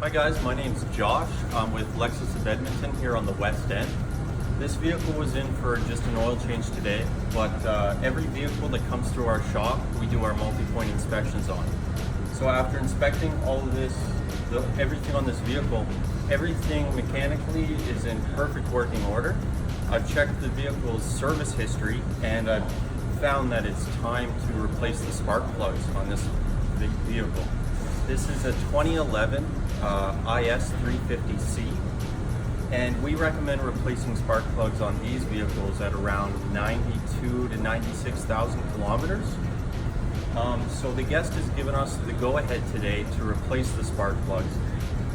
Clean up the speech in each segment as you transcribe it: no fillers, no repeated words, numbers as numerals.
Hi guys, my name's Josh. I'm with Lexus of Edmonton here on the West End. This vehicle was in for just an oil change today, but every vehicle that comes through our shop, we do our multi-point inspections on. So after inspecting all of this, everything on this vehicle, everything mechanically is in perfect working order. I've checked the vehicle's service history and I've found that it's time to replace the spark plugs on this vehicle. This is a 2011 IS 350C, and we recommend replacing spark plugs on these vehicles at around 92 to 96,000 kilometers. So the guest has given us the go-ahead today to replace the spark plugs,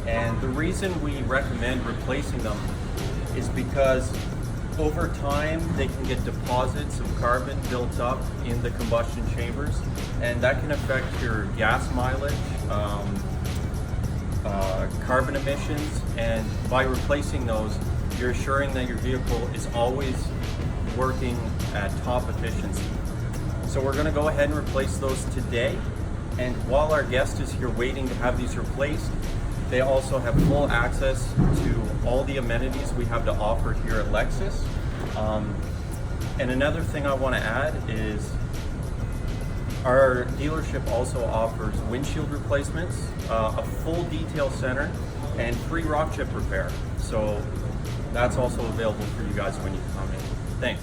and the reason we recommend replacing them is because over time they can get deposits of carbon built up in the combustion chambers, and that can affect your gas mileage, carbon emissions, and by replacing those, you're assuring that your vehicle is always working at top efficiency. So we're going to go ahead and replace those today, and while our guest is here waiting to have these replaced, they also have full access to all the amenities we have to offer here at Lexus. And another thing I want to add is our dealership also offers windshield replacements, a full detail center, and free rock chip repair. So that's also available for you guys when you come in. Thanks.